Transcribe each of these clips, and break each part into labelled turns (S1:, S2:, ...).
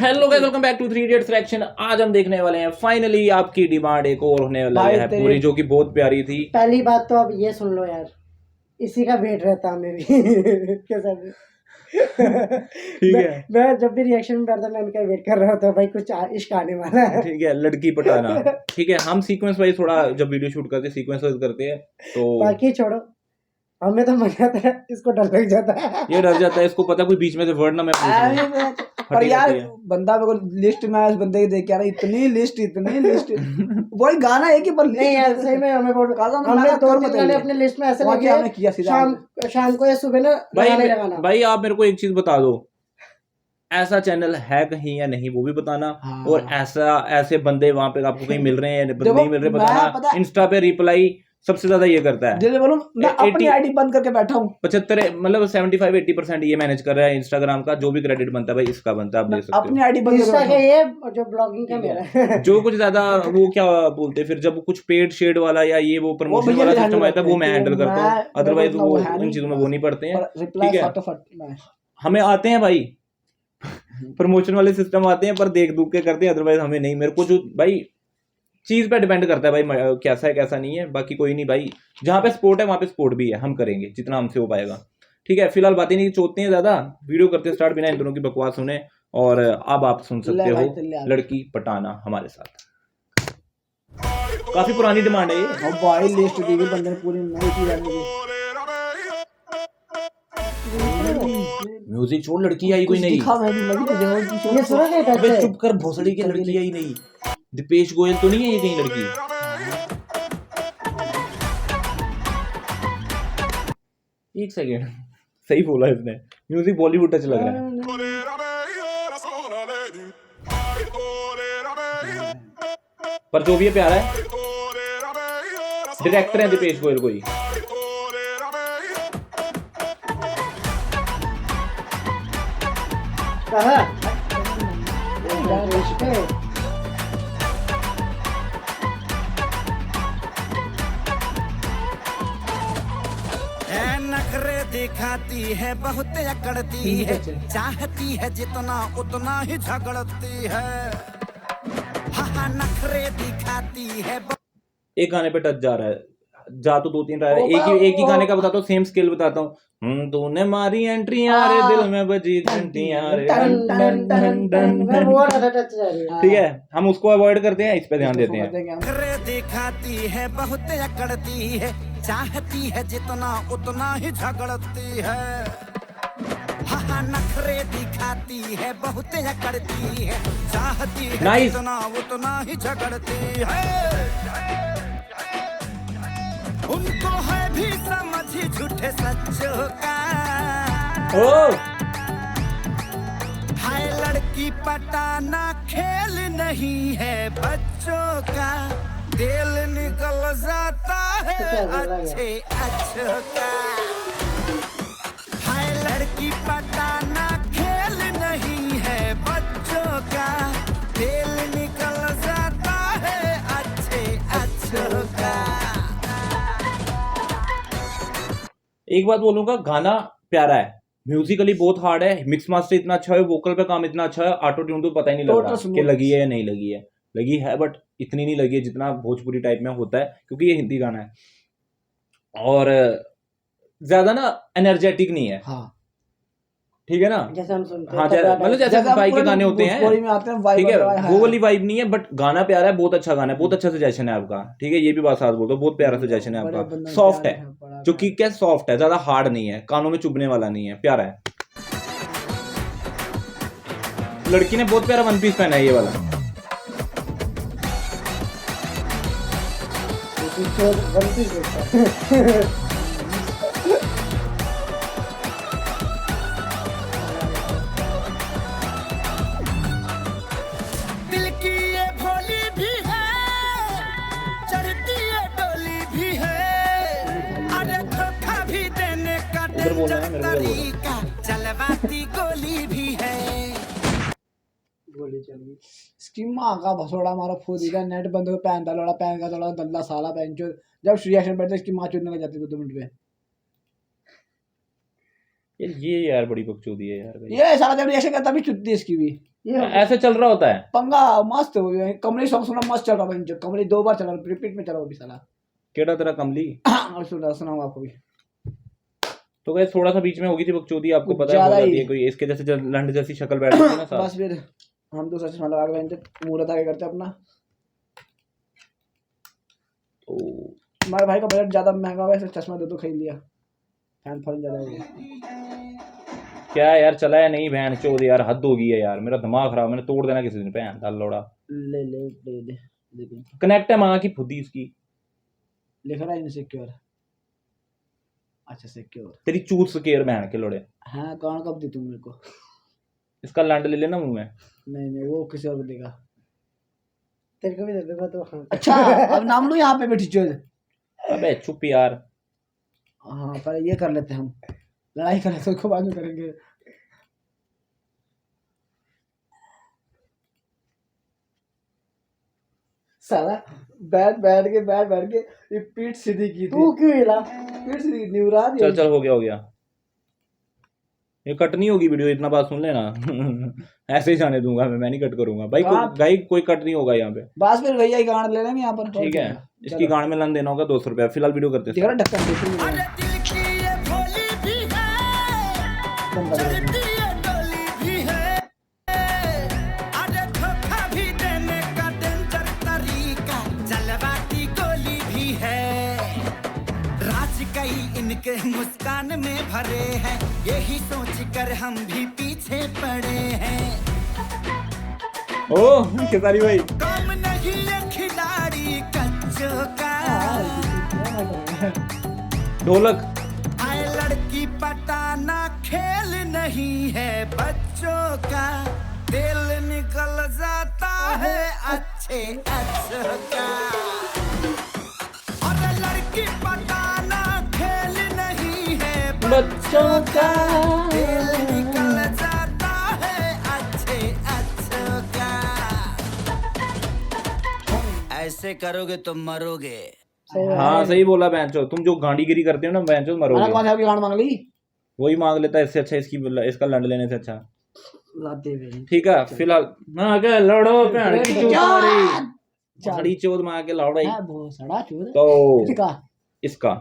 S1: Hello guys, welcome back to 3 idiots reaction. आज हम देखने वाले हैं फाइनली आपकी डिमांड एक और होने वाला है पूरी, जो कि बहुत प्यारी थी।
S2: पहली बात तो अब ये सुन लो यार, इसी का वेट रहता हमें भी कैसा भी
S1: ठीक है,
S2: मैं जब भी रिएक्शन में बैठता मैं इनका वेट कर रहा होता भाई, कुछ इश्क आने वाला है।
S1: ठीक है, लड़की पटाना। ठीक है, हम सीक्वेंस वाइज थोड़ा जब वीडियो शूट करते हैं सीक्वेंस वाइज करते हैं, तो
S2: बाकी छोड़ो, हमें तो मजा आता है, इसको डर लग जाता है।
S1: ये डर जाता है, इसको पता कोई बीच में से वर्ड ना मैं पूछ
S3: पर यार बंदा मेरे को लिस्ट में इस बंदे की देख के आ रहा, इतनी लिस्ट वही गाना है कि पर
S2: नहीं यार सही में हमें हमने 2-3 गाने अपने लिस्ट में ऐसे लगे शाम को या सुबह ना लगाना।
S1: भाई आप मेरे को एक चीज बता दो, ऐसा चैनल है कहीं या नहीं वो भी बताना। हाँ। और ऐसे बंदे वहां पे आपको कहीं मिल रहे हैं नहीं मिल रहे बताना। इंस्टा पे रिप्लाई सबसे ज्यादा ये करता है।
S3: मैं अपनी आईडी बंद करके बैठा हूँ।
S1: 75 मतलब 75-80% ये मैनेज कर रहा है इंस्टाग्राम का। जो भी क्रेडिट बनता है भाई इसका बनता है, आप देख सकते हो।
S3: अपनी आईडी बंद
S2: करके ये जो ब्लॉगिंग का मेरा है।
S1: जो कुछ ज्यादा वो क्या बोलते हैं फिर, जब कुछ पेड शेड वाला या ये वो प्रमोशन वाला सिस्टम आता है वो मैं हैंडल करता हूँ। अदरवाइज वो इन चीजों में वो नहीं पड़ते हैं। ठीक है, हमें आते हैं भाई प्रमोशन वाले सिस्टम आते हैं, पर देख दुख के करते हैं, अदरवाइज हमें नहीं। मेरे को जो भाई चीज पे डिपेंड करता है भाई, कैसा है कैसा नहीं है। बाकी कोई नहीं भाई, जहाँ पे स्पोर्ट है वहां पे स्पोर्ट भी है, हम करेंगे जितना हमसे हो पाएगा। ठीक है, फिलहाल बातें नहीं चोतते हैं ज्यादा, वीडियो करते स्टार्ट बिना इन दोनों की बकवास सुने। और अब आप सुन सकते हो लड़की पटाना हमारे साथ। काफी पुरानी डिमांड है ये
S3: भाई, लिस्ट दी गई बंदे ने पूरी नहीं की।
S1: म्यूजिक छोड़, लड़की आई कोई नहीं। चुप कर भोसड़ी की, लड़की आई नहीं। दीपेश गोयल तो नहीं है ये कहीं लड़की? एक सेकेंड, सही बोला इसने, म्यूजिक बॉलीवुड टच लग रहा है। पर जो भी है प्यारा है। डायरेक्टर है दीपेश गोयल कोई।
S4: नखरे दिखाती है बहुत अकड़ती है, चाहती है जितना उतना ही झगड़ती है। हाँ नखरे दिखाती है।
S1: एक गाने पे टच जा रहा है, जा तो 2-3 रहा है। एक ही गाने का बताता हूँ, सेम स्केल बताता हूँ। तूने मारी एंट्रियां रे, दिल में बजी घंटियां रे, ठीक है, हम उसको अवॉइड करते हैं, इस पे ध्यान देते हैं।
S4: नखरे दिखाती है बहुत अकड़ती है, चाहती है जितना उतना ही झगड़ती है। हाँ नखरे दिखाती है बहुत अकड़ती है, चाहती है जितना उतना ही झगड़ती है। उनको है भी समझ झूठे सच्चों का। हाय लड़की पटाना खेल नहीं है बच्चों का, दिल निकल जाता है अच्छे अच्छों का। हाय लड़की पटाना खेल नहीं है बच्चों का, दिल निकल जाता है अच्छे अच्छों का।
S1: एक बात बोलूंगा, गाना प्यारा है, म्यूजिकली बहुत हार्ड है, मिक्स मास्टर इतना अच्छा है, वोकल पे काम इतना अच्छा है, ऑटो ट्यून तो पता ही नहीं लग रहा कि लगी है या नहीं लगी है। लगी है बट इतनी नहीं लगी है जितना भोजपुरी टाइप में होता है, क्योंकि ये हिंदी गाना है और ज्यादा ना एनर्जेटिक नहीं है। हाँ ठीक है ना, जैसे हम सुनते हैं। हाँ मतलब जैसे भाई के गाने होते हैं, ठीक है, वो वाली वाइब नहीं है, बट गाना प्यारा है, बहुत अच्छा गाना है, बहुत अच्छा सजेशन है आपका। ठीक है, ये भी बात साथ बोलता हूँ, बहुत प्यारा सजेशन है आपका। सॉफ्ट है, जो कि क्या सॉफ्ट है, ज्यादा हार्ड नहीं है, कानों में चुभने वाला नहीं है, प्यारा है। लड़की ने बहुत प्यारा वन पीस पहना है ये वाला।
S4: दिल की ये भोली भी है, चढ़ती है डोली भी है, अरे धोखा भी देने का तरीका, चलवाती गोली भी है।
S3: गोली चली इसकी माँ का भसोड़ा मारा फूदी का नेट बंद हो, पैन दलोड़ा पैन का दलोड़ा दल्ला साला पैन जो जब रिएक्शन बैठते इसकी माँ चुनने लग जाती 2 मिनट में।
S1: ये यार बड़ी बकचोदी है यार।
S3: ये सारा जब रिएक्शन करता भी चुदती है इसकी भी।
S2: ये
S3: हाँ।
S1: ऐसे चल रहा होता है।
S3: पंगा मस्त हो गया। कमली सॉन्ग सुना मस्त चल रहा है जो कमली 2 बार चला रिपीट में चला वो भी साला।
S1: केड़ा तेरा कमली।
S3: और सुनाऊंगा आपको भी।
S1: तो गाइस थोड़ा सा बीच में होगी थी बकचोदी, आपको
S3: कुछ
S1: पता है हो
S3: ज्यादा
S1: जाती
S3: ही।
S1: है, कोई इसके जैसे लंड जैसी शक्ल बैठ जाती है ना साथ।
S3: बस फिर हम दूसरा चश्मा लगा के बैठे मुहूर्त आगे करते अपना।
S1: तो
S3: हमारे भाई का बजट ज्यादा महंगा हुआ है, इसलिए चश्मा 2 खरीद लिया। फैन फॉलोइंग ज्यादा हो गया।
S1: क्या है यार, चला है नहीं बहन चोद यार, हद हो गई है यार, मेरा दिमाग खराब, मैंने तोड़ देना किसी दिन बहन दाल लोड़ा।
S3: ले ले दे दे देखिए
S1: कनेक्ट है माँ की फुद्दी इसकी।
S3: लिख रहा है इनसिक्योर। अच्छा सिक्योर।
S1: तेरी चूत सकेर बहन के लोड़े।
S3: हाँ कौन कब दी तुम मेरे को?
S1: इसका लंड ले लेना मुंह में।
S3: नहीं वो किसी और को देगा।
S2: तेरे को भी दे दूंगा तो। हाँ
S3: अच्छा अब नाम लो यहाँ पे बेटी चोद।
S1: अबे चुप यार।
S3: हाँ पर ये कर लेते हैं हम, लड़ाई कर लेते हैं उसको बाद में करेंगे। साला बैठ बैठ के ये पीठ सीधी की थी।
S2: तू क्यों हिला?
S3: पीठ सीधी न्यूरा दी।
S1: चल चल हो गया। ये कट नहीं होगी वीडियो, इतना बात सुन लेना। ऐसे ही जाने दूंगा मैं नहीं कट करूंगा भाई। भाई कोई कट नहीं होगा यहाँ पे।
S3: बस फिर भैया ही गांड ले लेंगे यहाँ पर।
S1: ठीक है, इसकी गांड में लन देना होगा 200 रुपया। फिलहाल वीडियो करते
S3: दिख रहा ढक्कन देखिए।
S4: अरे दिल की ये भोली भी है, चलती है डोली भी है, अरे धोखा भी देने का डेंजर तरीका, जलवा की गोली भी है, राज कई इनके मुस्कान में भरे हैं, यही सोच कर हम भी पीछे पड़े हैं।
S1: ओ खेसारी भाई।
S4: काम नहीं है खिलाड़ी कच्चों का,
S1: ढोलक।
S4: आए लड़की पटाना खेल नहीं है बच्चों का, दिल निकल जाता है अच्छे अच्छों का, और लड़की पटाना खेल नहीं है
S1: बच्चों का।
S4: दिल निकल जाता है अच्छे अच्छों का, ऐसे करोगे तो मरोगे।
S1: हाँ सही बोला बहनचोद, तुम जो गांडीगिरी करते हो ना बहनचोद मरोगे।
S3: कौन है गांड मांग ली?
S1: वही मांग लेता है, इससे अच्छा इसका लंड लेने से अच्छा।
S3: लाते हुए
S1: ठीक है फिलहाल ना क्या लड़ो भैन की चोद मारी, छड़ी चोद मार के लड़ाई।
S3: बहुत सड़ा चोद।
S1: तो
S3: किसका?
S1: इसका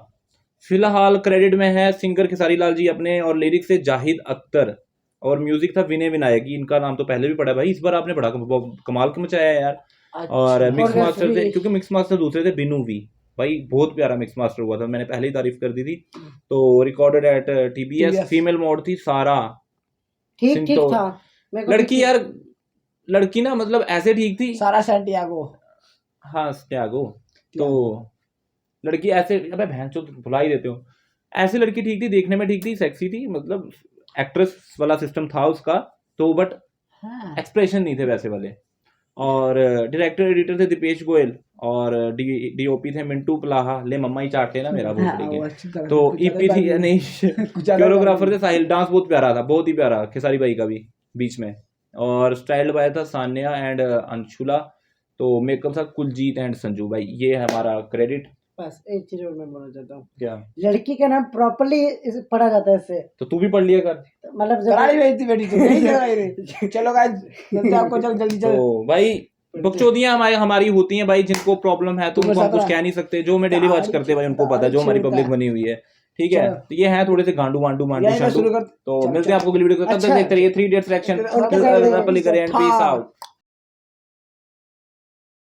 S1: फिलहाल क्रेडिट में है सिंगर खेसारी लाल जी अपने, और लिरिक्स से जाहिद अख्तर, और म्यूजिक था विनय विनायक। इनका नाम तो पहले भी पड़ा भाई, इस बार आपने बड़ा कमाल मचाया है यार। और मिक्स मास्टर थे, क्योंकि मिक्स मास्टर दूसरे थे बिनू वी भाई, बहुत प्यारा मिक्स मास्टर हुआ था, मैंने पहले ही तारीफ कर दी थी। तो recorded at TBS, female mode थी सारा।
S2: ठीक ठीक था।
S1: लड़की यार, लड़की ना मतलब ऐसे ठीक थी।
S3: सारा सैंटियागो।
S1: हाँ सैंटियागो। तो लड़की ऐसे, अबे भैंचो भुला ही देते हो, ऐसी लड़की ठीक थी, देखने में ठीक थी, सेक्सी थी, मतलब एक्ट्रेस वाला सिस्टम था उसका तो, बट एक्सप्रेशन नहीं थे वैसे वाले। और डायरेक्टर एडिटर थे दीपेश गोयल, और डीओपी थे मिंटू पलाहा। ले मम्मा ही चाटते ना मेरा भोसड़ी के। तो ईपी थी नहीं, कोरियोग्राफर थे साहिल। डांस बहुत प्यारा था, बहुत ही प्यारा खेसारी भाई का भी बीच में। और स्टाइल्ड बाय था सान्या एंड अंशुला। तो मेकअप था कुलजीत एंड संजू भाई। ये है हमारा क्रेडिट।
S2: बस एक चीज और मैं बोलना चाहता हूँ,
S1: क्या?
S2: लड़की का नाम प्रॉपर्ली पढ़ा जाता है इससे।
S1: तो तू भी पढ़ लिया कर।
S2: मतलब
S3: कराई हुई थी बेटी तो। चलो गाइस जल्दी आपको जल्दी
S1: तो भाई बकचोदियां हमारी होती हैं भाई, जिनको प्रॉब्लम है तो उनको हम कुछ कह नहीं सकते। जो मैं डेली वॉच करते भाई उनको पता है, जो हमारी पब्लिक बनी हुई है। ठीक है, तो ये है थोड़े से गांडू वांडू मांडू शांडू। तो मिलते हैं आपको अगली वीडियो को, तब तक देखते रहिए 3 Idiots रिएक्शन। Peace out.